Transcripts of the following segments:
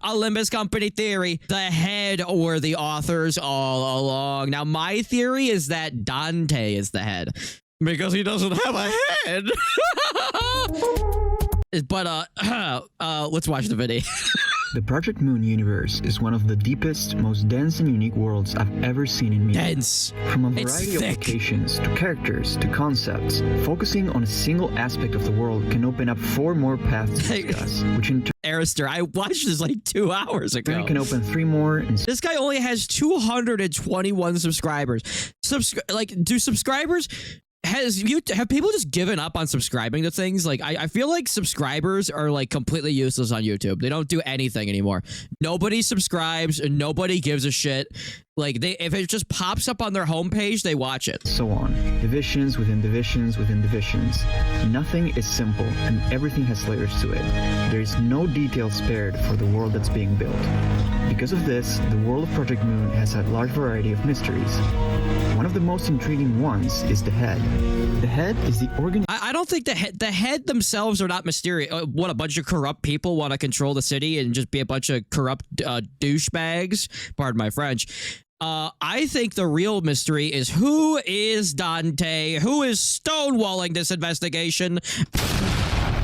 a Limbus company theory. The head or the authors all along. Now, my theory is that Dante is the head because he doesn't have a head. But let's watch the video. The Project Moon universe is one of the deepest, most dense and unique worlds I've ever seen in media. Dense. From a variety of locations, to characters, to concepts, focusing on a single aspect of the world can open up 4 more paths to discuss, which in turn Arister, I watched this like 2 hours ago. can open 3 more. And this guy only has 221 subscribers. Do subscribers... have people just given up on subscribing to things? Like, I feel like subscribers are like completely useless on YouTube. They don't do anything anymore. Nobody subscribes and nobody gives a shit. Like, if it just pops up on their homepage, they watch it. So on. Divisions within divisions within divisions. Nothing is simple and everything has layers to it. There is no detail spared for the world that's being built. Because of this, the world of Project Moon has a large variety of mysteries. One of the most intriguing ones is the head. The head is the organ. I don't think the head themselves are not mysterious. What, a bunch of corrupt people want to control the city and just be a bunch of corrupt douchebags? Pardon my French. I think the real mystery is who is Dante? Who is stonewalling this investigation?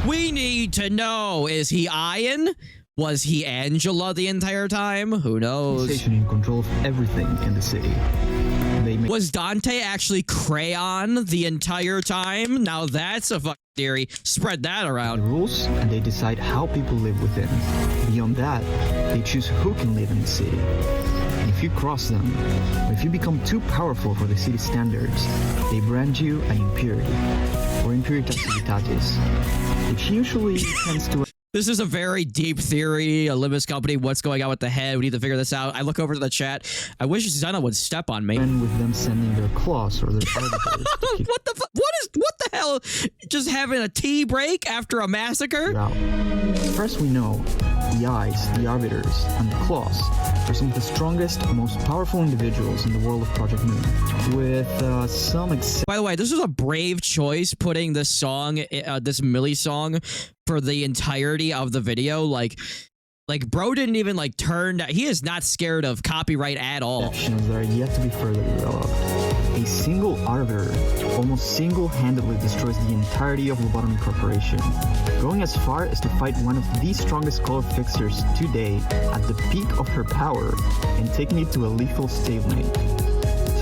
We need to know. Is he Ian? Was he Angela the entire time? Who knows? In control of everything in the city. Was Dante actually Crayon the entire time? Now that's a fucking theory. Spread that around. Rules, and they decide how people live within. Beyond that, they choose who can live in the city. And if you cross them, or if you become too powerful for the city's standards, they brand you an impurity, or impuritas civitatis, which usually tends to... This is a very deep theory, a Limbus company. What's going on with the head? We need to figure this out. I look over to the chat. I wish Zena would step on me. And with them sending their claws or their arbiters. What the fuck? What the hell? Just having a tea break after a massacre? First, we know the eyes, the arbiters, and the claws are some of the strongest, most powerful individuals in the world of Project Moon. With some exceptions. By the way, this was a brave choice putting this song, this Millie song, for the entirety of the video. Like bro didn't even like turn. He is not scared of copyright at all. That are yet to be further developed. A single arbiter almost single-handedly destroys the entirety of Lobotomy Corporation, going as far as to fight one of the strongest color fixers today at the peak of her power and taking it to a lethal stalemate.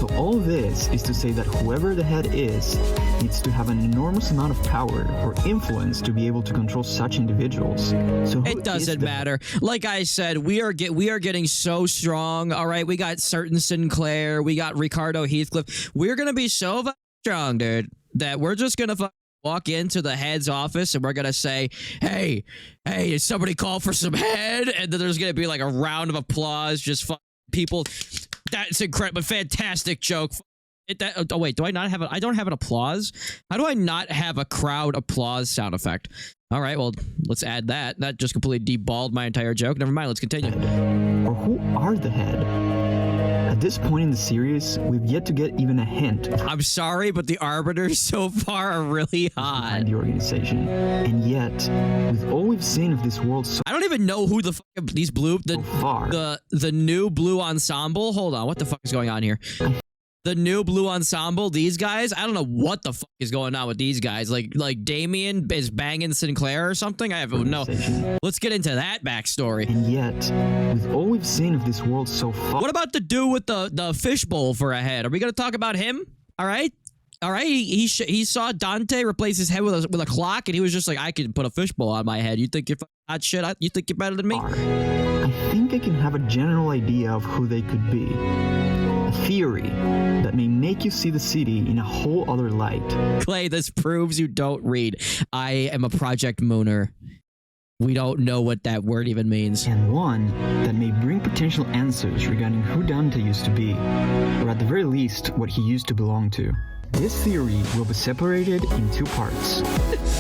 So all this is to say that whoever the head is needs to have an enormous amount of power or influence to be able to control such individuals. So it doesn't matter. Like I said, we are getting so strong. All right, we got certain Sinclair, we got Ricardo Heathcliff. We're gonna be so strong, dude, that we're just gonna walk into the head's office and we're gonna say, hey, is somebody call for some head? And then there's gonna be like a round of applause, just people. That's incredible, fantastic joke. Oh wait, do I not have I don't have an applause? How do I not have a crowd applause sound effect? All right, well, let's add that. That just completely deballed my entire joke. Never mind, let's continue. Or who are the head? At this point in the series, we've yet to get even a hint. I'm sorry, but the arbiters so far are really hot. The organization, and yet, with all we've seen of this world so I don't even know who the fuck these blue the new blue ensemble. Hold on, what the fuck is going on here? The new blue ensemble, these guys, I don't know what the fuck is going on with these guys. Like Damien is banging Sinclair or something? I have no. Let's get into that backstory. And yet, with all we've seen of this world so far. What about the dude with the fishbowl for a head? Are we gonna talk about him? All right. He saw Dante replace his head with a clock, and he was just like, I can put a fishbowl on my head. You think you're hot shit? You think you're better than me? I think I can have a general idea of who they could be. A theory that may make you see the city in a whole other light. Clay, this proves you don't read. I am a Project Mooner. We don't know what that word even means. And one that may bring potential answers regarding who Dante used to be, or at the very least, what he used to belong to. This theory will be separated in 2 parts.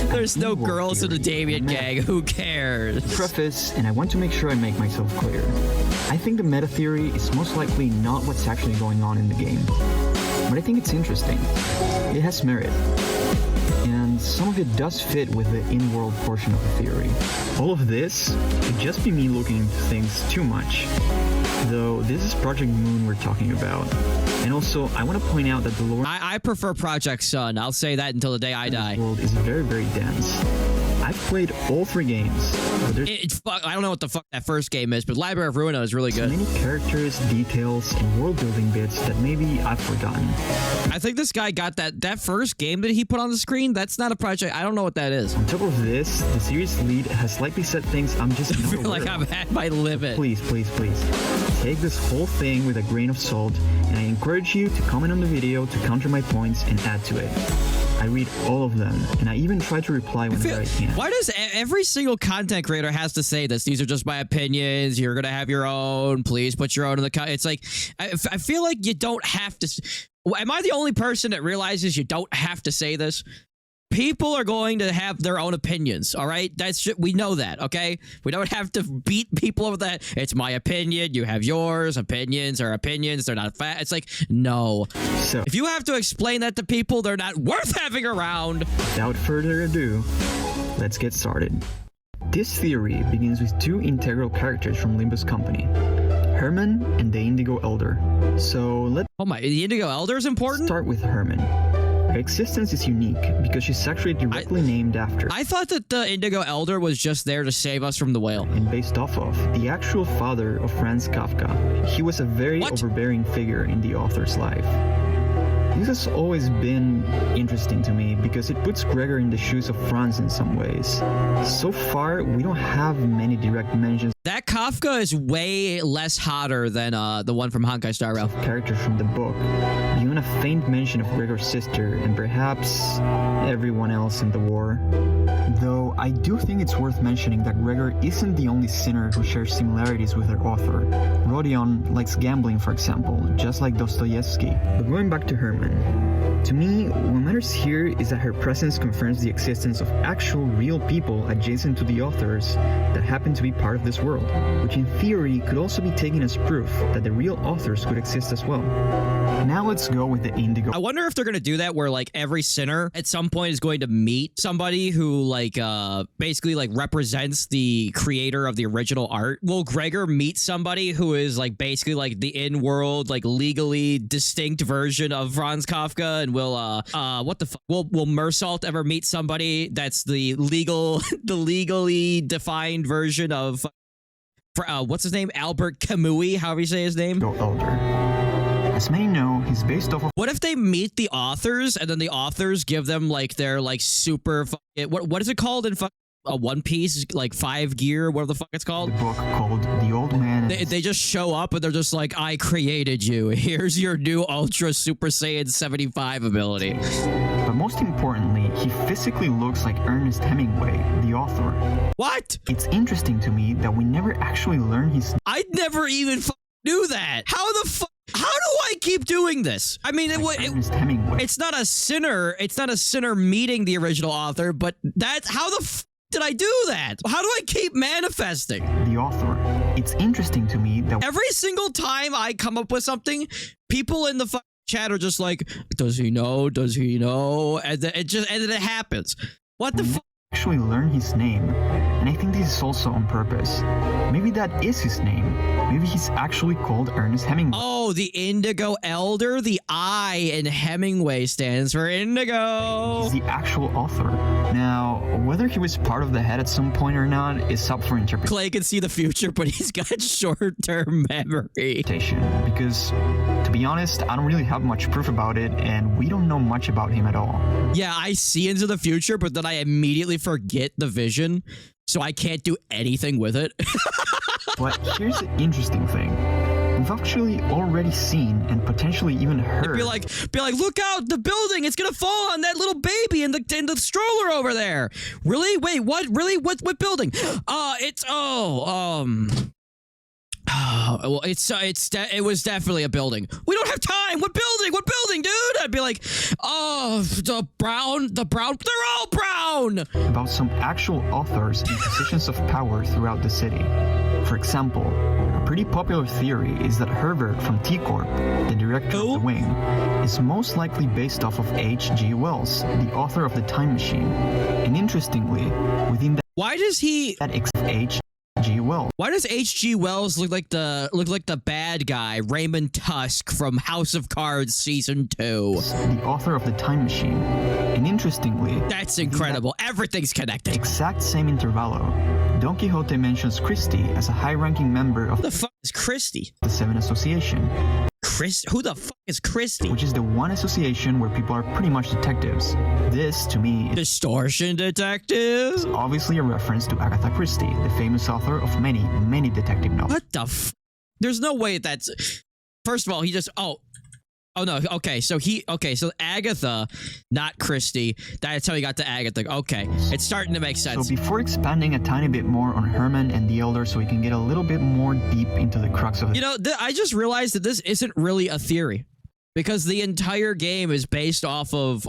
There's no girls in the Damien gang. Who cares? Preface, and I want to make sure I make myself clear. I think the meta theory is most likely not what's actually going on in the game, but I think it's interesting. It has merit. And some of it does fit with the in-world portion of the theory. All of this could just be me looking into things too much. Though this is Project Moon we're talking about. And also, I want to point out that the lore I prefer Project Sun. I'll say that until the day I die. world is very, very dense. I've played all 3 games, but there's I don't know what the fuck that first game is, but Library of Ruina is really good. many characters, details, and world building bits that maybe I've forgotten. I think this guy got that first game that he put on the screen. That's not a project. I don't know what that is. On top of this, the series lead has likely said things I'm just I not feel aware like of. I'm at my limit. Please, please, please. Take this whole thing with a grain of salt, and I encourage you to comment on the video to counter my points and add to it. I read all of them, and I even try to reply whenever I can. Why does every single content creator has to say this? These are just my opinions. You're gonna have your own. Please put your own in the. It's like I feel like you don't have to. Am I the only person that realizes you don't have to say this? People are going to have their own opinions, all right? We know that, okay? We don't have to beat people over that. It's my opinion. You have yours. Opinions are opinions. They're not fat. It's like, no. So, If you have to explain that to people, they're not worth having around. without further ado, let's get started. This theory begins with 2 integral characters from Limbus Company, Herman and the Indigo Elder. So let's Oh my, the Indigo Elder is important? start with Herman. Her existence is unique because she's actually directly named after I thought that the Indigo Elder was just there to save us from the whale. and based off of the actual father of Franz Kafka. He was a very What? overbearing figure in the author's life. This has always been interesting to me because it puts Gregor in the shoes of Franz in some ways. So far, we don't have many direct mentions That Kafka is way less hotter than the one from Honkai Star Rail. of characters from the book, beyond a faint mention of Gregor's sister and perhaps everyone else in the war. Though I do think it's worth mentioning that Gregor isn't the only sinner who shares similarities with their author. Rodion likes gambling, for example, just like Dostoevsky. But going back to Herman, to me, what matters here is that her presence confirms the existence of actual real people adjacent to the authors that happen to be part of this world, which in theory could also be taken as proof that the real authors could exist as well. Now let's go with the Indigo. I wonder if they're gonna do that where like every sinner at some point is going to meet somebody who like basically like represents the creator of the original art. Will Gregor meet somebody who is like basically like the in-world like legally distinct version of Franz Kafka, and will what the fuck will Mersault ever meet somebody that's the legally defined version of what's his name, Albert Camus, however you say his name? Elder. As many know, he's based off of What if they meet the authors and then the authors give them like their like super what is it called in a One Piece, like 5 gear, whatever the fuck it's called? the book called The Old Man. They just show up and they're just like, I created you. Here's your new Ultra Super Saiyan 75 ability. But most importantly, he physically looks like Ernest Hemingway, the author. What? It's interesting to me that we never actually learn his I never even knew that. How the fuck? How do I keep doing this? I mean, Ernest Hemingway. it's not a sinner. It's not a sinner meeting the original author, but that's how the fuck did I do that? How do I keep manifesting? The author. It's interesting to me that Every single time I come up with something, people in the chat are just like, does he know? Does he know? And then it happens. What the fuck? actually learn his name, and I think this is also on purpose. Maybe that is his name. Maybe he's actually called Ernest Hemingway. Oh, the Indigo Elder? The I in Hemingway stands for Indigo. He's the actual author. Now, whether he was part of the head at some point or not is up for interpretation. Clay can see the future, but he's got short-term memory. Because, to be honest, I don't really have much proof about it, and we don't know much about him at all. Yeah, I see into the future, but then I immediately forget the vision, so I can't do anything with it. But here's the interesting thing. We've actually already seen and potentially even heard. Be like, look out, the building, it's gonna fall on that little baby in the stroller over there. Really? Wait, what? Really? What building? Well, it was definitely a building. We don't have time. What building, dude? I'd be like, oh, the brown, they're all brown. About some actual authors in positions of power throughout the city. For example, a pretty popular theory is that Herbert from T-Corp, the director of The Wing, is most likely based off of H.G. Wells, the author of The Time Machine. And interestingly, within why does he that H.G. Wells. Why does H.G. Wells look like the bad guy, Raymond Tusk from House of Cards season 2? The author of The Time Machine. And interestingly, that's incredible. Everything's connected. Exact same intervallo. Don Quixote mentions Christie as a high-ranking member of the fuck is Christie? The Seven Association. Who the fuck is Christie? Which is the one association where people are pretty much detectives. This, to me, is Distortion Detectives? Obviously a reference to Agatha Christie, the famous author of many, many detective novels. What the f? There's no way that's... First of all, he just... Oh no, okay, so Agatha, not Christie. That's how he got to Agatha. Okay, it's starting to make sense. So before expanding a tiny bit more on Herman and the Elder so we can get a little bit more deep into the crux of it. You know, I just realized that this isn't really a theory. Because the entire game is based off of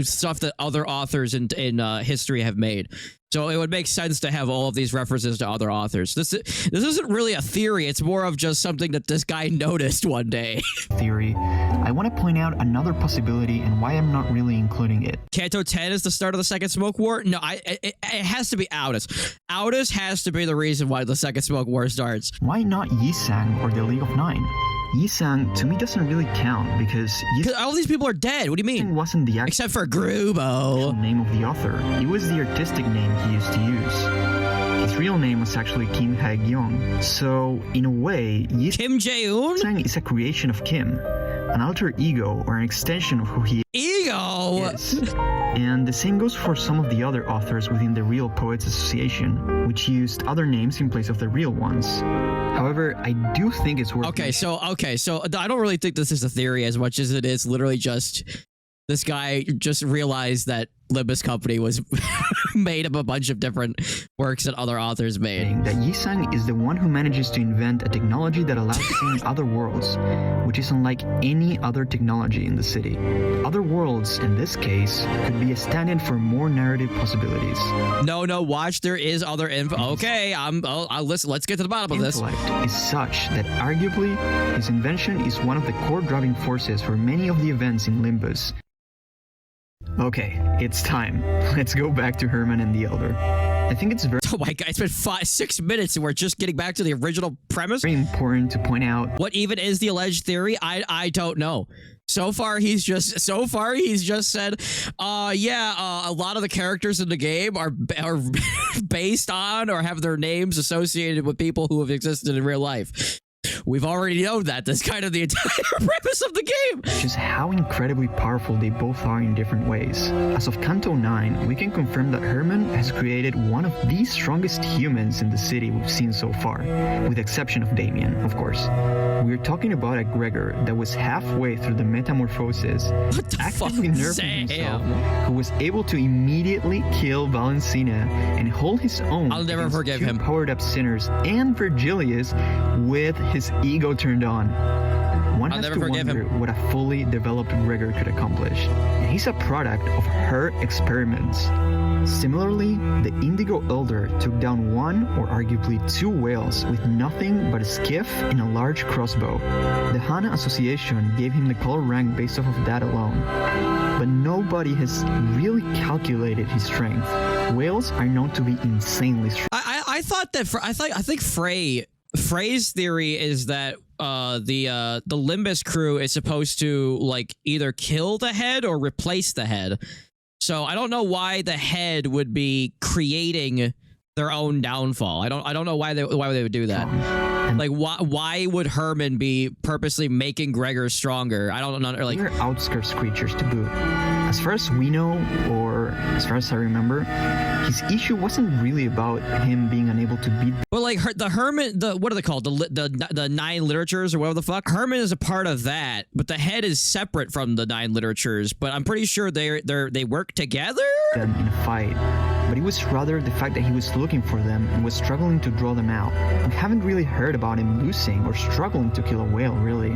stuff that other authors in history have made. So it would make sense to have all of these references to other authors. This isn't really a theory. It's more of just something that this guy noticed one day. Theory. I want to point out another possibility and why I'm not really including it. Canto 10 is the start of the Second Smoke War? No, it has to be Aldous. Aldous has to be the reason why the Second Smoke War starts. Why not Yi-Sang or the League of Nine? Yi-Sang, to me, doesn't really count because all these people are dead. What do you mean? Wasn't the except for Grubo. Name of the author. It was the artistic name he used to use. His real name was actually Kim Hae-gyong. So, in a way, Kim Jae-un? Yi-Sang is a creation of Kim, an alter ego or an extension of who he is. And the same goes for some of the other authors within the Real Poets Association, which used other names in place of the real ones. However, I do think it's worth... Okay, so I don't really think this is a theory as much as it is literally just this guy just realized that Limbus Company was made of a bunch of different works that other authors made. That Yi-Sang is the one who manages to invent a technology that allows seeing other worlds, which is unlike any other technology in the city. Other worlds, in this case, could be a stand-in for more narrative possibilities. No, watch, there is other info. Okay, I'll listen. Let's get to the bottom of this. Intellect is such that arguably his invention is one of the core driving forces for many of the events in Limbus. Okay, it's time. Let's go back to Herman and the Elder. I think it's very... Oh my god, it's been 6 minutes and we're just getting back to the original premise? Very important to point out... What even is the alleged theory? I don't know. So far, he's just said, a lot of the characters in the game are based on or have their names associated with people who have existed in real life. We've already known that. That's kind of the entire premise of the game. Just how incredibly powerful they both are in different ways. As of Canto 9, we can confirm that Herman has created one of the strongest humans in the city we've seen so far, with the exception of Damien, of course. We're talking about a Gregor that was halfway through the metamorphosis, actively nerfing himself, who was able to immediately kill Valencina and hold his own. I'll never forgive him. Powered-up sinners and Virgilius with his ego turned on. One has to wonder what a fully developed Gregor could accomplish. And he's a product of her experiments. Similarly, the Indigo Elder took down one or arguably two whales with nothing but a skiff and a large crossbow. The Hana Association gave him the color rank based off of that alone. But nobody has really calculated his strength. Whales are known to be insanely strong. I think Frey's theory is that the Limbus crew is supposed to like either kill the head or replace the head. So I don't know why the head would be creating their own downfall. I don't know why they would do that. Like why would Herman be purposely making Gregor stronger? I don't know. Like they're outskirts creatures to boot. As far as we know, or as far as I remember, his issue wasn't really about him being unable to beat. But like the Herman, what are they called? The 9 literatures or whatever the fuck. Herman is a part of that, but the head is separate from the 9 literatures. But I'm pretty sure they work together in a fight. But it was rather the fact that he was looking for them and was struggling to draw them out. We haven't really heard about him losing or struggling to kill a whale, really.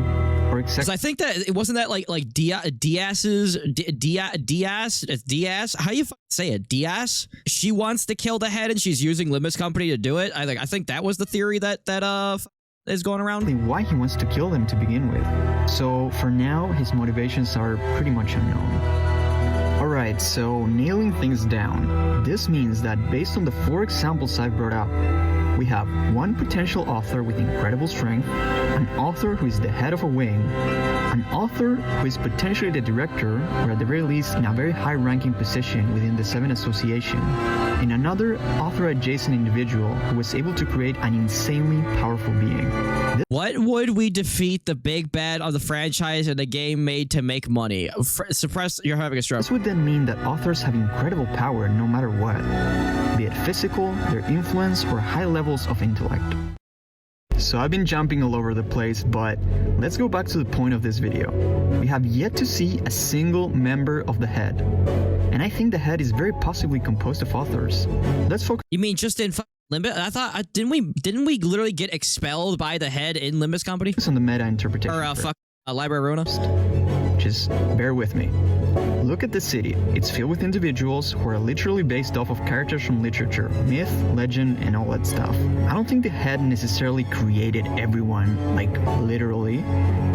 Or except I think that it wasn't that like Diaz's Diaz. How do you say it? Diaz. She wants to kill the head and she's using Limbus Company to do it. I think that was the theory that is going around. Why he wants to kill them to begin with. So for now, his motivations are pretty much unknown. Alright, so nailing things down. This means that based on the 4 examples I've brought up, we have one potential author with incredible strength, an author who is the head of a wing, an author who is potentially the director, or at the very least in a very high-ranking position within the 7 Association, and another author-adjacent individual who was able to create an insanely powerful being. What would we defeat the big bad of the franchise in a game made to make money? Suppress, you're having a stroke. This would then mean that authors have incredible power no matter what, be it physical, their influence, or high levels of intellect. So I've been jumping all over the place, but let's go back to the point of this video. We have yet to see a single member of the head, and I think the head is very possibly composed of authors. Let's focus. You mean just in Limbus? I thought didn't we literally get expelled by the head in Limbus Company? On the meta interpretation. Or Library Runa? Just bear with me. Look at the city. It's filled with individuals who are literally based off of characters from literature, myth, legend, and all that stuff. I don't think the head necessarily created everyone, like literally,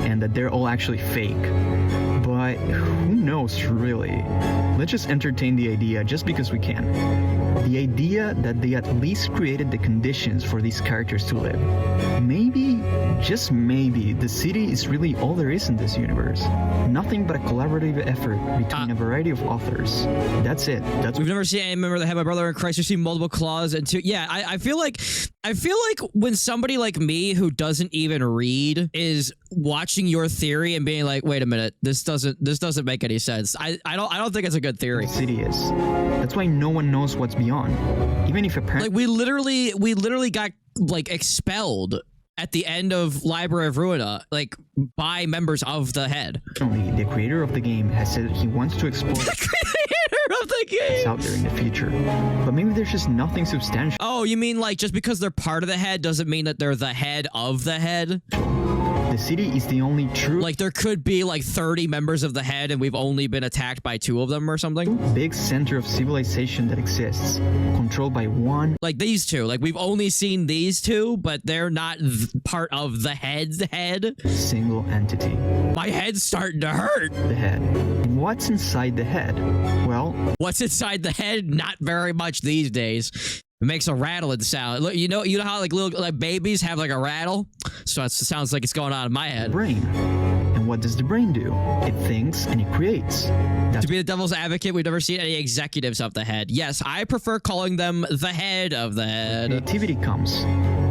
and that they're all actually fake. But who knows, really? Let's just entertain the idea just because we can. The idea that they at least created the conditions for these characters to live. Maybe, just maybe, the city is really all there is in this universe. Nothing but a collaborative effort between a variety of authors. That's it. We've never seen any member that had my brother in Christ. We've seen multiple claws and two. Yeah, I feel like when somebody like me who doesn't even read is watching your theory and being like, wait a minute, this doesn't make any sense. I don't think it's a good theory. The city is. That's why no one knows what's beyond. Even if apparently, like, we literally got like expelled at the end of Library of Ruina, like, by members of the head. The creator of the game has said he wants to explore the creator of the game out there in the future, but maybe there's just nothing substantial. Oh, you mean like just because they're part of the head doesn't mean that they're the head of the head? The city is the only true... Like, there could be, like, 30 members of the head and we've only been attacked by 2 of them or something? Big center of civilization that exists, controlled by one... Like, these 2. Like, we've only seen these 2, but they're not part of the head's head. Single entity. My head's starting to hurt. The head. And what's inside the head? Well... What's inside the head? Not very much these days. It makes a rattling sound. Look, you know how like little babies have like a rattle? So it sounds like it's going on in my head. Brain. And what does the brain do? It thinks and it creates. To be the devil's advocate, we've never seen any executives of the head. Yes, I prefer calling them the head of the head. Creativity comes,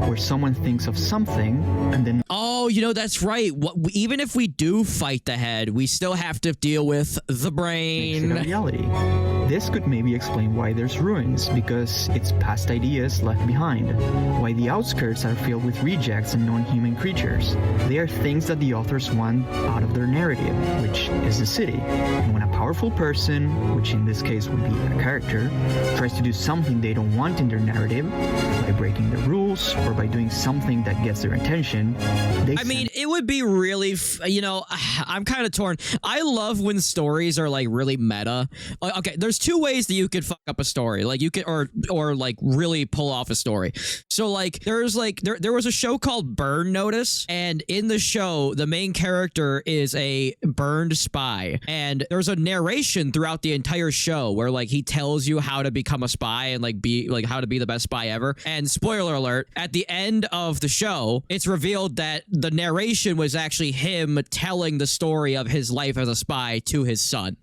where someone thinks of something and then... Oh, that's right. Even if we do fight the head, we still have to deal with the brain. Makes it a reality. This could maybe explain why there's ruins, because it's past ideas left behind. Why the outskirts are filled with rejects and non-human creatures. They are things that the authors want out of their narrative, which is the city. And when a powerful person, which in this case would be a character, tries to do something they don't want in their narrative, by breaking the rules or by doing something that gets their attention, I mean, it would be really, I'm kind of torn. I love when stories are like really meta. Okay, there's 2 ways that you could fuck up a story. Like you could, or like really pull off a story. So like there was a show called Burn Notice, and in the show, the main character is a burned spy, and there's a narration throughout the entire show where like he tells you how to become a spy and like be like how to be the best spy ever. And spoiler alert, at the end of the show, it's revealed that the narration was actually him telling the story of his life as a spy to his son.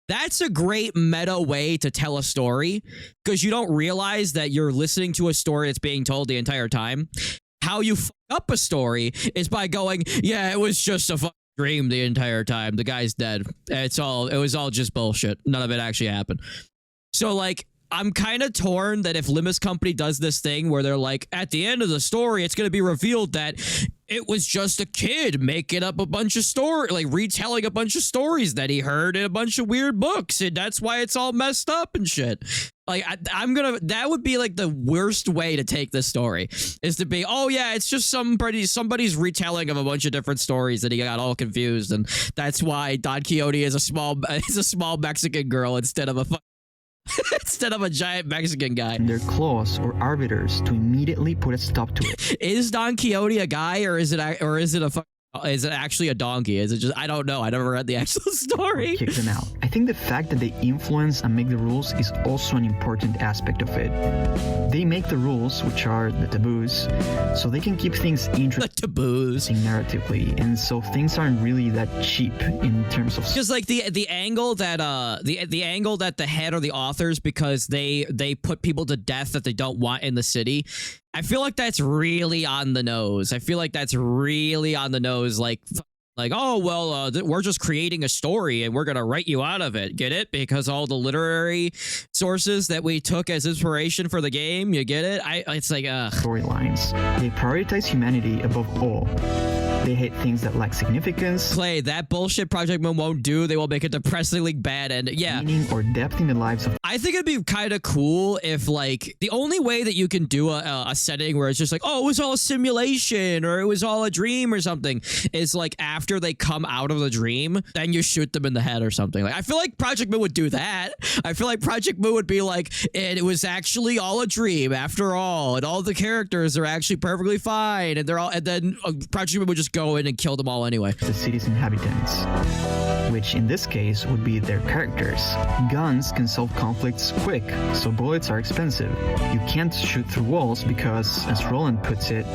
That's a great meta way to tell a story, because you don't realize that you're listening to a story that's being told the entire time. How you fuck up a story is by going, yeah, it was just a fucking dream the entire time. The guy's dead. It was all just bullshit. None of it actually happened. So like, I'm kind of torn that if Limbus Company does this thing where they're like, at the end of the story, it's going to be revealed that it was just a kid making up a bunch of like retelling a bunch of stories that he heard in a bunch of weird books, and that's why it's all messed up and shit. Like, that would be like the worst way to take this story, is to be, oh yeah, it's just somebody's retelling of a bunch of different stories that he got all confused, and that's why Don Quixote is a small Mexican girl instead of a instead of a giant Mexican guy. their claws or arbiters to immediately put a stop to it. Is Don Quixote a guy, or is it actually a donkey? Is it just, I don't know. I never read the actual story. Kick them out. I think the fact that they influence and make the rules is also an important aspect of it. They make the rules, which are the taboos, so they can keep things The interesting taboos. narratively, and so things aren't really that cheap in terms of. Because like the angle that the angle that the head or the authors, because they put people to death that they don't want in the city. I feel like that's really on the nose. I feel like that's really on the nose. Like, oh, well, we're just creating a story and we're going to write you out of it. Get it? Because all the literary sources that we took as inspiration for the game, you get it? It's like, Storylines. They prioritize humanity above all. They hate things that lack significance, Clay, that bullshit Project Moon won't do. They will make a depressingly bad end. Yeah. meaning, or depth in the lives of. I think it'd be kind of cool if, like, the only way that you can do a setting where it's just like, oh, it was all a simulation or it was all a dream or something, is like after they come out of the dream, then you shoot them in the head or something. Like, I feel like Project Moon would do that. I feel like Project Moon would be like, and it was actually all a dream after all, and all the characters are actually perfectly fine, and they're all, and then Project Moon would just go in and kill them all anyway. The city's inhabitants, which in this case would be their characters. Guns can solve conflicts quick, so bullets are expensive. You can't shoot through walls because, as Roland puts it,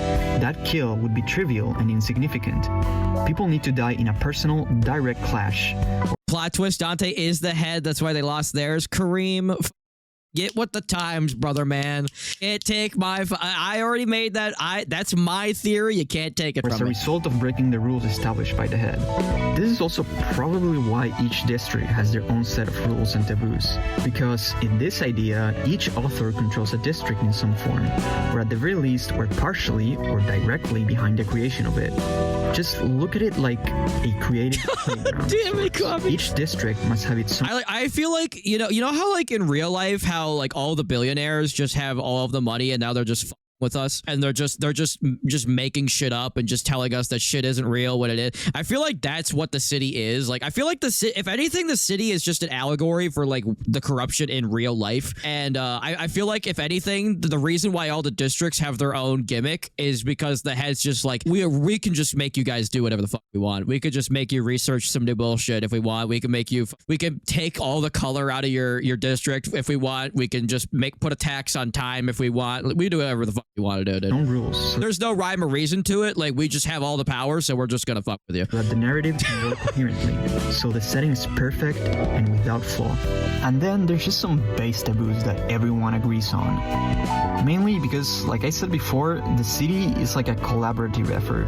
that kill would be trivial and insignificant. People need to die in a personal, direct clash. Plot twist, Dante is the head. That's why they lost theirs. Kareem, get with the times, brother, man. Can't take my... I already made that. That's my theory. You can't take it As a from me. result of breaking the rules established by the head. This is also probably why each district has their own set of rules and taboos. Because in this idea, each author controls a district in some form, or at the very least, we're partially or directly behind the creation of it. Just look at it like a creative playground. Damn it, Coffee. Each district must have its own. I feel like, you know how like in real life, how like all the billionaires just have all of the money and now they're just with us and they're just making shit up and just telling us that shit isn't real when it is. I feel like that's what the city is. Like, I feel like if anything, the city is just an allegory for like the corruption in real life. And I feel like if anything, the reason why all the districts have their own gimmick is because the head's just like, we can just make you guys do whatever the fuck we want. We could just make you research some new bullshit if we want. We can take all the color out of your district if we want. We can just put a tax on time if we want. We do whatever the fuck you want to do, dude. own rules. So There's no rhyme or reason to it. Like, we just have all the power, so we're just gonna fuck with you. that the narrative can work coherently, so the setting is perfect and without flaw. And then there's just some base taboos that everyone agrees on. Mainly because, like I said before, the city is like a collaborative effort.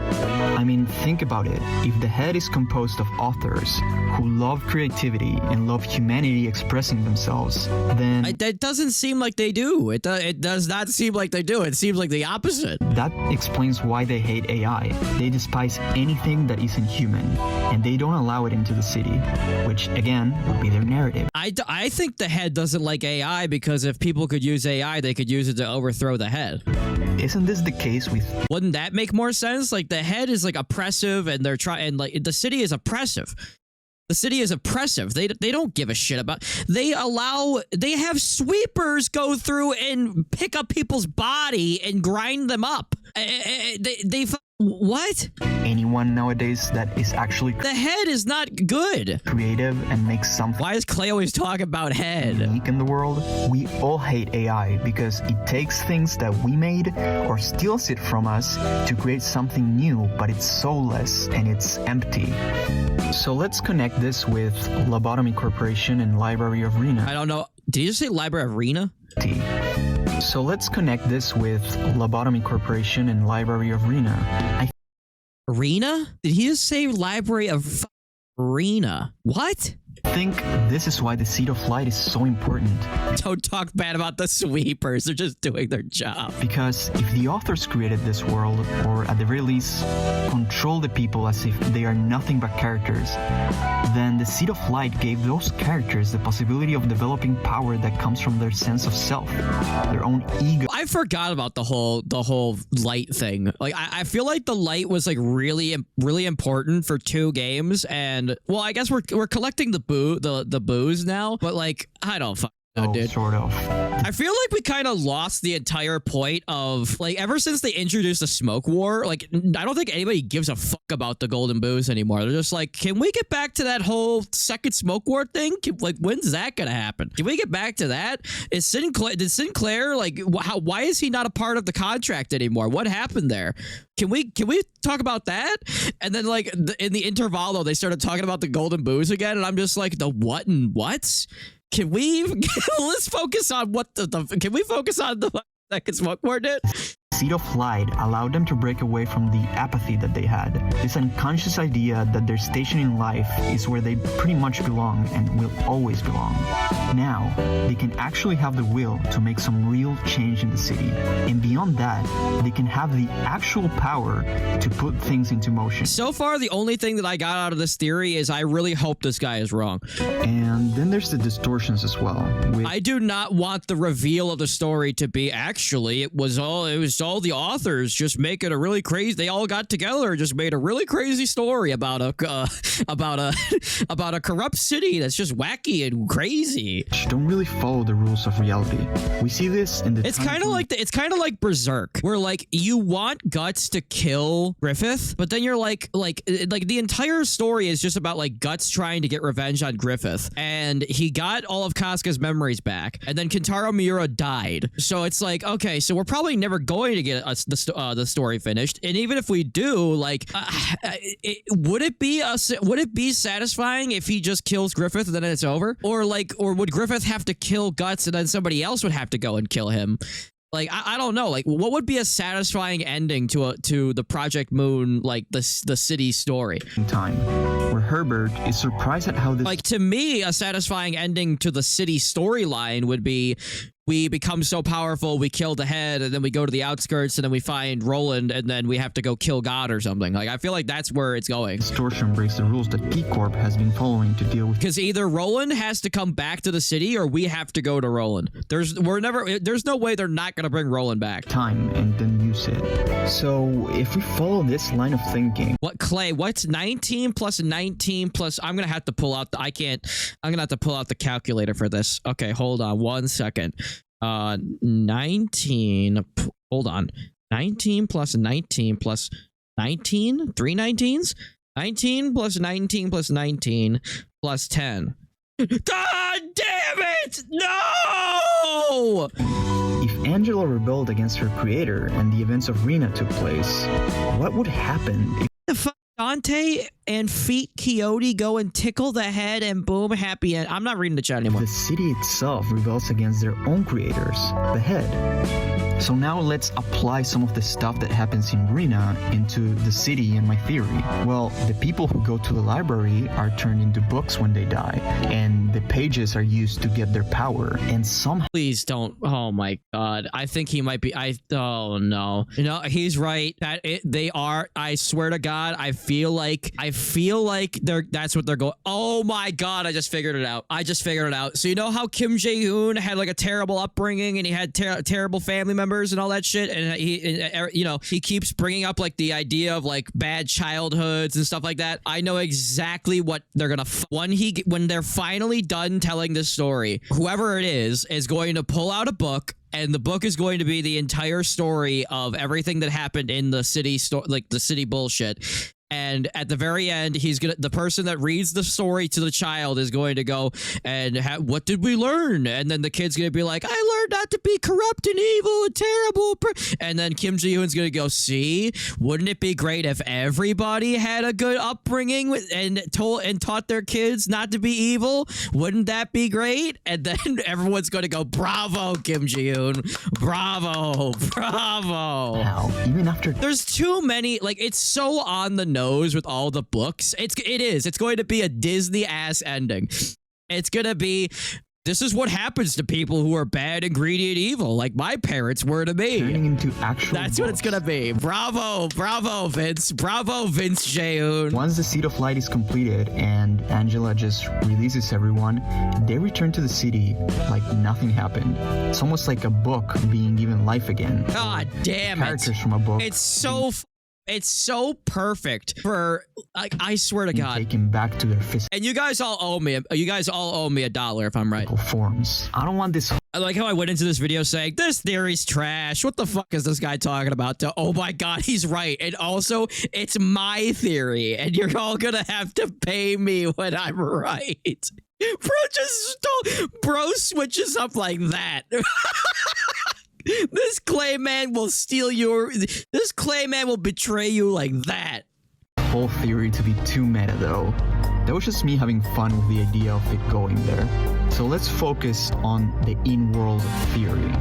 I mean, think about it. If the head is composed of authors who love creativity and love humanity expressing themselves, then That doesn't seem like they do. It does not seem like they do. It seems like the opposite. that explains why they hate AI. They despise anything that isn't human, and they don't allow it into the city, which again would be their narrative. I think the head doesn't like AI because if people could use AI, they could use it to overthrow the head. Isn't this the case with Wouldn't that make more sense? Like, the head is like oppressive, and they're trying, and like the city is oppressive. The city is oppressive. They don't give a shit about. They have sweepers go through and pick up people's body and grind them up. What? anyone nowadays that is actually The head is not good. creative and makes something Why is Clay always talking about head? unique in the world? We all hate AI because it takes things that we made or steals it from us to create something new, but it's soulless and it's empty. So let's connect this with Lobotomy Corporation and Library of Rena. I don't know. Did you just say Library of Rena? So let's connect this with Lobotomy Corporation and Library of Rena. Rena? Did he just say Library of Rena? What? I think this is why the Seed of Light is so important. Don't talk bad about the sweepers. They're just doing their job. Because if the authors created this world, or at the very least, control the people as if they are nothing but characters, then the Seed of Light gave those characters the possibility of developing power that comes from their sense of self, their own ego. I forgot about the whole light thing. Like, I feel like the light was like really important for 2 games, and well, I guess we're collecting the booze now, but like, I don't Dude. Sort of. I feel like we kind of lost the entire point of, like, ever since they introduced the smoke war, like, I don't think anybody gives a fuck about the golden booze anymore. They're just like, can we get back to that whole second smoke war thing? Like, when's that gonna happen? Can we get back to that? Did Sinclair, like, why is he not a part of the contract anymore? What happened there? Can we talk about that? And then, like, in the intervalo, they started talking about the golden booze again, and I'm just like, the what and what? Can we let's focus on what can we focus on the second smoke war did? Seed of Light allowed them to break away from the apathy that they had. This unconscious idea that their station in life is where they pretty much belong and will always belong. Now, they can actually have the will to make some real change in the city. And beyond that, they can have the actual power to put things into motion. So far, the only thing that I got out of this theory is I really hope this guy is wrong. And then there's the distortions as well. I do not want the reveal of the story to be actually it was all the authors just making a really crazy. They all got together and just made a really crazy story about a corrupt city that's just wacky and crazy. Don't really follow the rules of reality. We see this in the. It's kind of like Berserk, where like you want Guts to kill Griffith, but then you're like the entire story is just about like Guts trying to get revenge on Griffith, and he got all of Casca's memories back, and then Kentaro Miura died. So it's like, okay, so we're probably never going to get the story finished, and even if we do, like, would it be satisfying if he just kills Griffith and then it's over, or would Griffith have to kill Guts and then somebody else would have to go and kill him? Like, I don't know. Like, what would be a satisfying ending to the Project Moon, like the city story? Time where Herbert is surprised at how this. Like, to me, a satisfying ending to the city storyline would be we become so powerful, we kill the head, and then we go to the outskirts, and then we find Roland, and then we have to go kill God or something. Like, I feel like that's where it's going. Distortion breaks the rules that P-Corp has been following to deal with. Because either Roland has to come back to the city, or we have to go to Roland. There's no way they're not gonna bring Roland back. Time and then use it. So if we follow this line of thinking, what's 19 plus 19 plus? I'm gonna have to pull out the calculator for this. Okay, hold on 1 second. 19 hold on 19 plus 19 plus 19 3 19s 19 plus 19 plus 19 plus 10. God damn it, no! If Angela rebelled against her creator and the events of Rina took place, what would happen if the fuck? Dante and Feet Quixote go and tickle the head and boom, happy end. I'm not reading the chat anymore. The city itself rebels against their own creators, the head. So now let's apply some of the stuff that happens in Rina into the city and my theory. Well, the people who go to the library are turned into books when they die, and the pages are used to get their power, and somehow— Please don't. Oh my god. I think he might be. Oh no. You know, he's right. They are. I swear to God, I feel like that's what they're going. Oh my god, I just figured it out. So you know how Kim Jae-hoon had like a terrible upbringing and he had terrible family members and all that shit, and he keeps bringing up like the idea of like bad childhoods and stuff like that. I know exactly what they're gonna when they're finally done telling this story, whoever it is going to pull out a book, and the book is going to be the entire story of everything that happened in the city like the city bullshit. And at the very end, the person that reads the story to the child is going to go and what did we learn? And then the kid's going to be like, I learned not to be corrupt and evil and terrible. And then Kim Ji-hoon's going to go, see, wouldn't it be great if everybody had a good upbringing and taught their kids not to be evil? Wouldn't that be great? And then everyone's going to go, bravo, Kim Ji-hoon. Bravo. Now, even after— There's too many, like, it's so on the nose with all the books. It's going to be a Disney ass ending. It's going to be, this is what happens to people who are bad and greedy and evil, like my parents were to me. Turning into actual That's books. What it's gonna be. Bravo Vince. Bravo Vince Jae-hoon. Once the Seed of Light is completed and Angela just releases everyone, they return to the city like nothing happened. It's almost like a book being given life again. God damn it. Characters from a book. It's so It's so perfect for, I swear to God. Taken back to their physical And you guys all owe me $1 if I'm right. forms. I don't want this. I like how I went into this video saying, this theory's trash. What the fuck is this guy talking about? Oh my God, he's right. And also, it's my theory, and you're all gonna have to pay me when I'm right. Bro switches up like that. This Clayman will steal this Clayman will betray you like that. Whole theory to be too meta though. That was just me having fun with the idea of it going there. So let's focus on the in-world theory.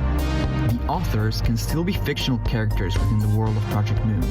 The authors can still be fictional characters within the world of Project Moon.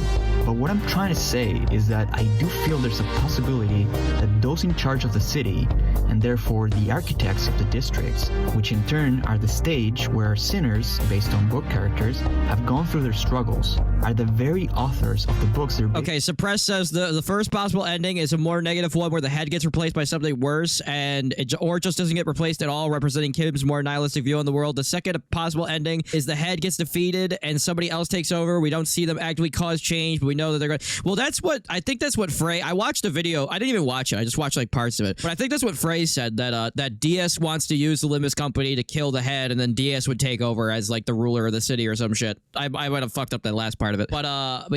But what I'm trying to say is that I do feel there's a possibility that those in charge of the city, and therefore the architects of the districts, which in turn are the stage where sinners, based on book characters, have gone through their struggles, are the very authors of the books they're Okay, Suppress says the first possible ending is a more negative one where the head gets replaced by something worse, or it just doesn't get replaced at all, representing Kim's more nihilistic view on the world. The second possible ending is the head gets defeated and somebody else takes over. We don't see them actively cause change, but we know that they're going to... Well, I think that's what Frey... I watched the video. I didn't even watch it. I just watched like parts of it. But I think that's what Frey said, that DS wants to use the Limbus company to kill the head, and then DS would take over as like the ruler of the city or some shit. I might have fucked up that last part of it. But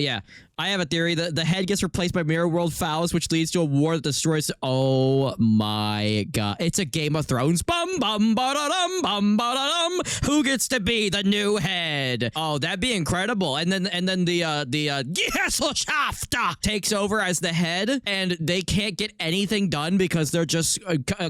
yeah, I have a theory that the head gets replaced by Mirror World Fouls, which leads to a war that destroys... Oh my God. It's a Game of Thrones. Bum, bum, ba-da-dum, bum, ba-da-dum. Who gets to be the new head? Oh, that'd be incredible. And then the Gesellschaft takes over as the head, and they can't get anything done because they're just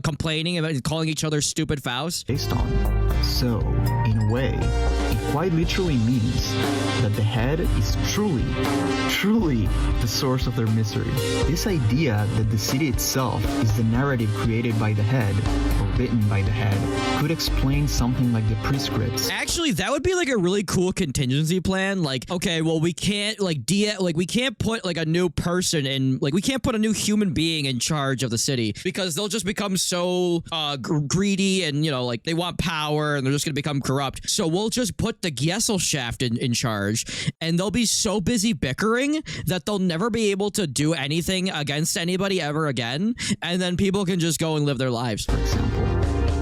complaining and calling each other stupid Faust. based on. So, in a way, it quite literally means that the head is truly the source of their misery. This idea that the city itself is the narrative created by the head, or written by the head, could explain something like the prescripts. Actually, that would be like a really cool contingency plan. Like, okay, well, we can't we can't put like a new person in, like we can't put a new human being in charge of the city because they'll just become so greedy and, you know, like they want power and they're just gonna become corrupt. So we'll just put the Gesellschaft in charge, and they'll be so busy bickering that they'll never be able to do anything against anybody ever again, and then people can just go and live their lives. For example,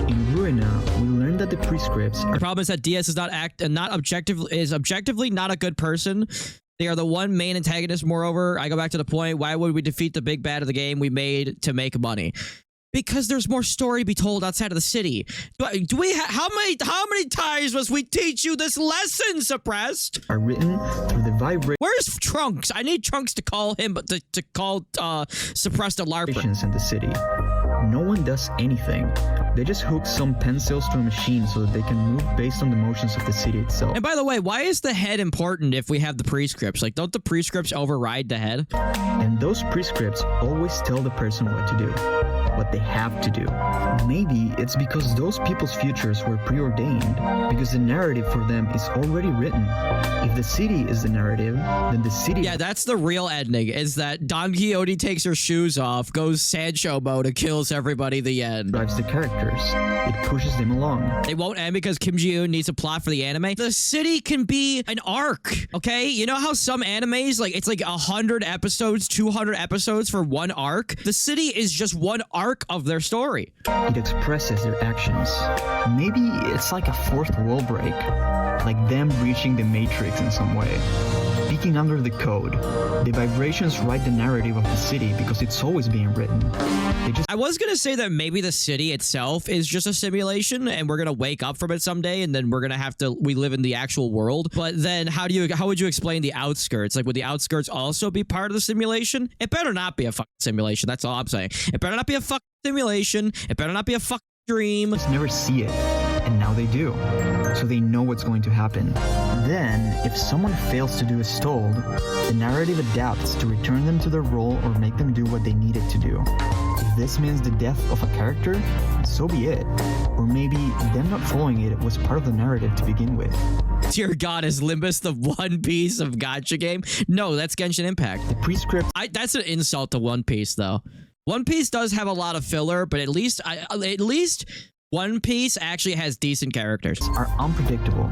in Ruina, we learned that the prescripts are The problem is that DS is objectively not a good person. They are the one main antagonist. Moreover, I go back to the point, why would we defeat the big bad of the game we made to make money? Because there's more story to be told outside of the city. Do we how many times must we teach you this lesson, Suppressed? are written through the vibrations Where's Trunks? I need Trunks to call him, but to call Suppressed a LARPer. in the city. No one does anything. They just hook some pencils to a machine so that they can move based on the motions of the city itself. And by the way, why is the head important if we have the prescripts? Like, don't the prescripts override the head? And those prescripts always tell the person what to do, what they have to do. Maybe it's because those people's futures were preordained, because the narrative for them is already written. If the city is the narrative, then the city... Yeah, that's the real ending, is that Don Quixote takes her shoes off, goes Sancho mode, and kills everybody. The end. drives the characters. It pushes them along. They won't end because Kim Ji-yoon needs a plot for the anime. The city can be an arc, okay? You know how some animes, like, it's like 100 episodes, 200 episodes for one arc? The city is just one arc of their story. It expresses their actions. Maybe it's like a fourth wall break, like them breaching the matrix in some way. Speaking under the code, the vibrations write the narrative of the city because it's always being written. I was gonna say that maybe the city itself is just a simulation and we're gonna wake up from it someday and then we're gonna have to, we live in the actual world. But then how would you explain the outskirts? Like, would the outskirts also be part of the simulation? It better not be a fucking simulation. That's all I'm saying. It better not be a fucking simulation. It better not be a fucking dream. Just never see it, and now they do. So they know what's going to happen. Then, if someone fails to do as told, the narrative adapts to return them to their role or make them do what they needed to do. If this means the death of a character, so be it. Or maybe them not following it was part of the narrative to begin with. Dear God, is Limbus the One Piece of gacha game? No, that's Genshin Impact. The prescript That's an insult to One Piece, though. One Piece does have a lot of filler, but at least One Piece actually has decent characters. Are unpredictable.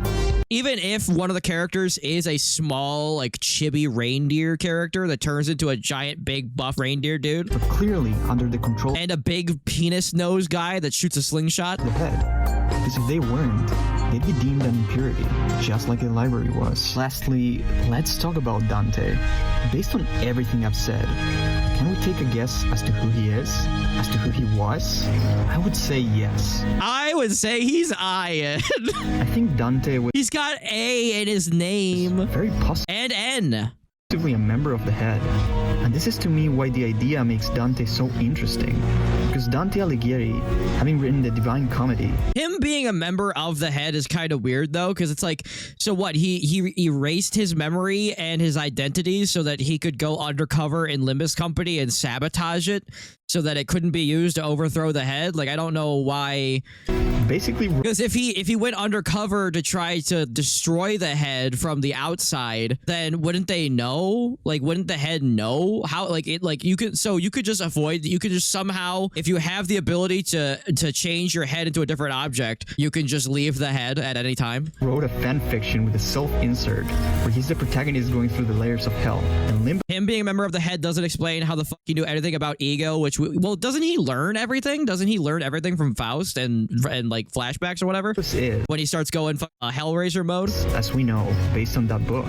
Even if one of the characters is a small, like, chibi reindeer character that turns into a giant, big, buff reindeer dude. But clearly under the control And a big penis nose guy that shoots a slingshot. of the head. Because if they weren't, they'd be deemed an impurity, just like the library was. Lastly, let's talk about Dante. Based on everything I've said, can we take a guess as to who he is? As to who he was? I would say yes. I would say he's Ian. I think Dante was He's got A in his name. very And N. positively a member of the head. And this is to me why the idea makes Dante so interesting. Because Dante Alighieri, having written the Divine Comedy, Him being a member of the head is kind of weird though, because it's like, so what? He erased his memory and his identity so that he could go undercover in Limbus Company and sabotage it so that it couldn't be used to overthrow the head. Like, I don't know why. basically Because if he went undercover to try to destroy the head from the outside, then wouldn't they know? Like, wouldn't the head know how? Like, it, like, you could, so you could just avoid. You could just somehow, if you have the ability to change your head into a different object, you can just leave the head at any time. wrote a fan fiction with a self-insert where he's the protagonist going through the layers of hell. And Limbus Him being a member of the head doesn't explain how the fuck he knew anything about ego. Which, well, doesn't he learn everything? Doesn't he learn everything from Faust and like flashbacks or whatever? is, When he starts going Hellraiser mode. as we know, based on that book.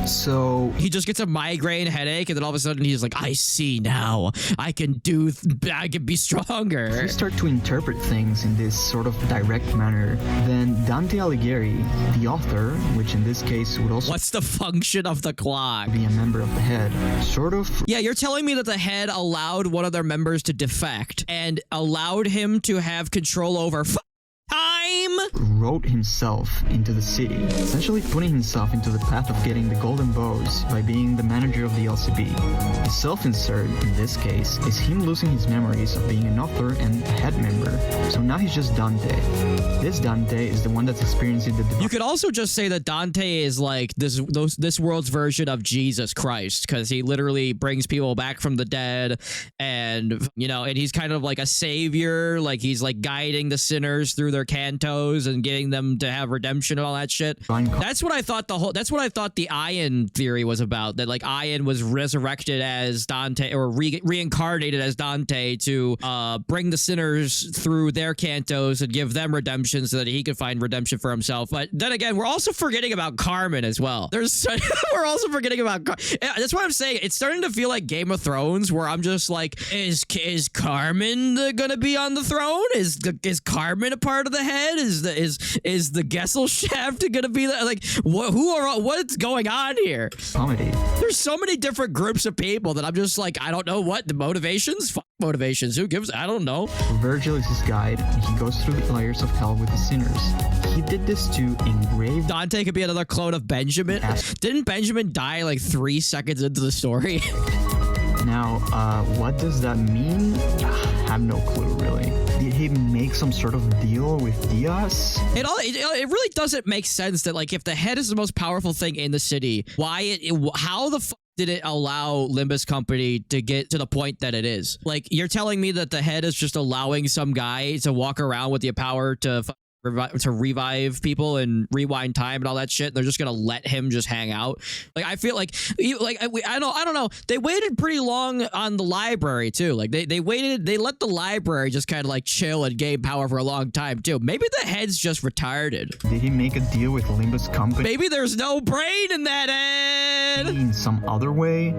So He just gets a migraine headache, and then all of a sudden he's like, I see now. I can be stronger. if we start to interpret things in this sort of direct manner, then Dante Alighieri, the author, which in this case would also What's the function of the clock? be a member of the head, sort of Yeah, you're telling me that the head allowed one of their members to defect and allowed him to have control over time? wrote himself into the city, essentially putting himself into the path of getting the golden bows by being the manager of the LCB. The self-insert, in this case, is him losing his memories of being an author and a head member, so now he's just Dante. This Dante is the one that's experiencing the You could also just say that Dante is like this world's version of Jesus Christ, because he literally brings people back from the dead, and and he's kind of like a savior, like he's like guiding the sinners through their cantos and getting them to have redemption and all that shit. That's what I thought that's what I thought the Ian theory was about, that like Ian was resurrected as Dante, or reincarnated as Dante to bring the sinners through their cantos and give them redemption so that he could find redemption for himself. But then again, we're also forgetting about Carmen as well. We're also forgetting about that's what I'm saying. It's starting to feel like Game of Thrones, where I'm just like, is Carmen gonna be on the throne? Is Carmen a part of the head? Is the Gesellschaft gonna be there? Like, what's going on here? comedy. There's so many different groups of people that I'm just like, I don't know what the motivations. Fuck motivations. Who gives? I don't know. Virgil is his guide, and he goes through the layers of hell with the sinners. He did this to engrave Dante could be another clone of Benjamin. Didn't Benjamin die like 3 seconds into the story? Now, what does that mean? I have no clue, really. Did he make some sort of deal with Diaz? It really doesn't make sense that, like, if the head is the most powerful thing in the city, how the fuck did it allow Limbus Company to get to the point that it is? Like, you're telling me that the head is just allowing some guy to walk around with the power to revive people and rewind time and all that shit, and they're just gonna let him just hang out? Like, I feel like I don't know. They waited pretty long on the library too. Like, they let the library just kind of like chill and gain power for a long time too. Maybe the head's just retarded. Did he make a deal with Limbus Company? Maybe there's no brain in that head. In some other way?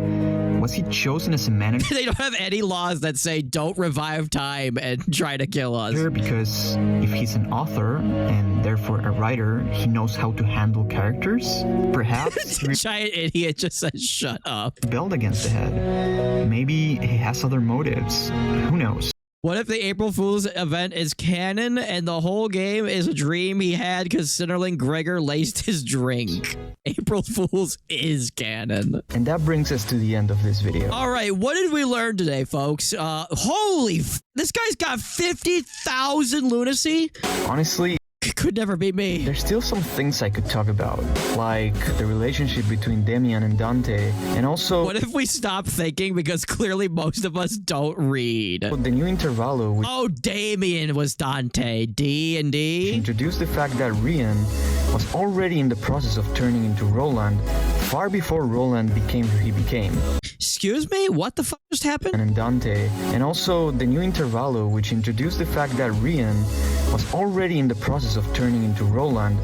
Was he chosen as a manager? They don't have any laws that say don't revive time and try to kill us. Because if he's an author and therefore a writer, he knows how to handle characters. Perhaps The giant idiot just says shut up. rebelled against the head. Maybe he has other motives. Who knows? What if the April Fool's event is canon and the whole game is a dream he had because Sinnerling Gregor laced his drink? April Fool's is canon. And that brings us to the end of this video. All right, what did we learn today, folks? This guy's got 50,000 lunacy. Honestly, could never be me. There's still some things I could talk about, like the relationship between Damian and Dante, and also What if we stop thinking, because clearly most of us don't read. the new Intervallo, which Oh, Damien was Dante. D&D? introduced the fact that Rian was already in the process of turning into Roland far before Roland became who he became. Excuse me? What the fuck just happened? And Dante, and also the new Intervallo, which introduced the fact that Rian was already in the process of turning into Roland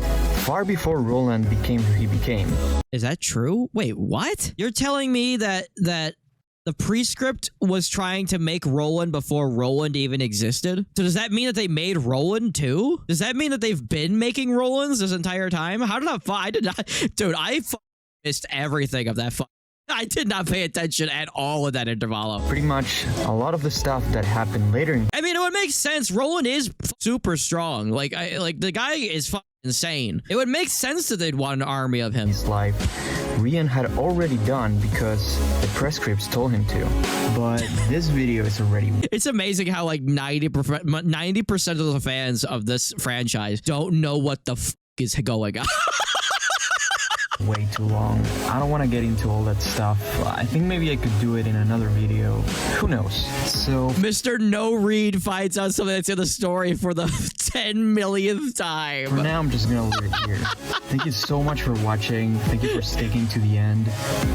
far before Roland became who he became. Is that true? Wait, what? You're telling me that the prescript was trying to make Roland before Roland even existed? So does that mean that they made Roland too? Does that mean that they've been making Rolands this entire time? How did I did not, dude, I missed everything of that. I did not pay attention at all in that intervallo. Pretty much a lot of the stuff that happened later in I mean, it would make sense. Roland is super strong. Like the guy is insane. It would make sense that they'd want an army of him. his life, Rian had already done because the press scripts told him to. But this video is already It's amazing how like 90% of the fans of this franchise don't know what the f is going on. way too long. I don't want to get into all that stuff. I think maybe I could do it in another video. Who knows? So Mr. No Read finds out something that's in the story for the 10 millionth time. for now, I'm just gonna leave it here. Thank you so much for watching. Thank you for sticking to the end.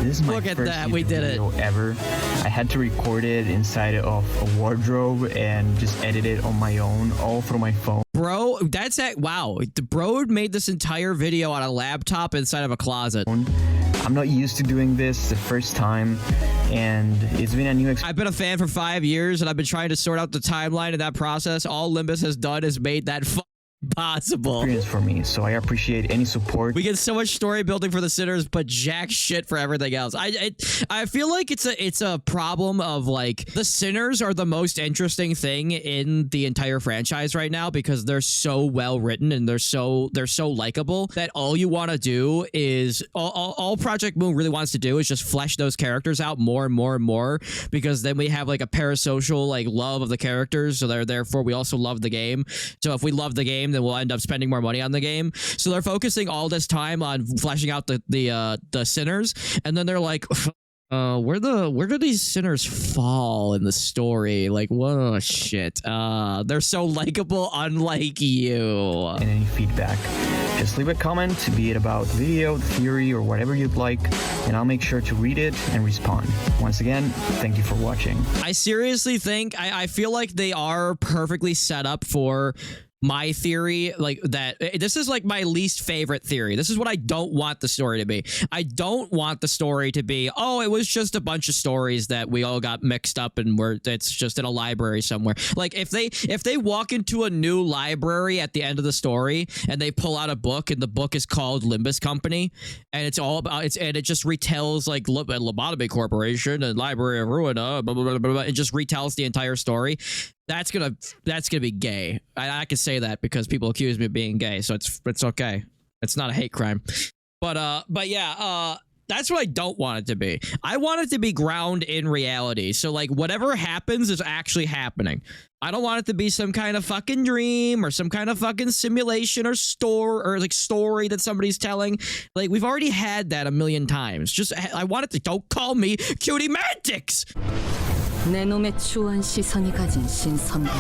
This is my Look at first that, we YouTube did it. video ever. I had to record it inside of a wardrobe and just edit it on my own, all through my phone. Bro, that's it. Wow. The bro made this entire video on a laptop inside of a closet. I'm not used to doing this the first time, and it's been a new experience I've been a fan for 5 years, and I've been trying to sort out the timeline of that process. All Limbus has done is made that possible. for me, so I appreciate any support. We get so much story building for the sinners, but jack shit for everything else. I feel like it's a problem of like the sinners are the most interesting thing in the entire franchise right now because they're so well written and they're so likable that all you want to do is all Project Moon really wants to do is just flesh those characters out more and more and more, because then we have like a parasocial like love of the characters, so therefore we also love the game. So if we love the game, then we'll end up spending more money on the game. So they're focusing all this time on fleshing out the sinners, and then they're like, where do these sinners fall in the story? Like, whoa, shit. They're so likable, unlike you. And any feedback, just leave a comment, be it about the video, the theory, or whatever you'd like, and I'll make sure to read it and respond. Once again, thank you for watching. I seriously think I feel like they are perfectly set up for my theory, like that. This is like my least favorite theory. This is what I don't want the story to be. I don't want the story to be, oh, it was just a bunch of stories that we all got mixed up and it's just in a library somewhere. Like if they walk into a new library at the end of the story and they pull out a book and the book is called Limbus Company and it's all about and it just retells like Lobotomy Corporation and Library of Ruin, blah, blah, blah, blah, blah. It just retells the entire story. That's gonna be gay. I can say that because people accuse me of being gay, so it's okay. It's not a hate crime. But yeah, that's what I don't want it to be. I want it to be ground in reality. So like whatever happens is actually happening. I don't want it to be some kind of fucking dream or some kind of fucking simulation or story that somebody's telling. Like we've already had that a million times. Just I want it to, don't call me cutie mantics. 내 놈의 추한 시선이 가진 신선감.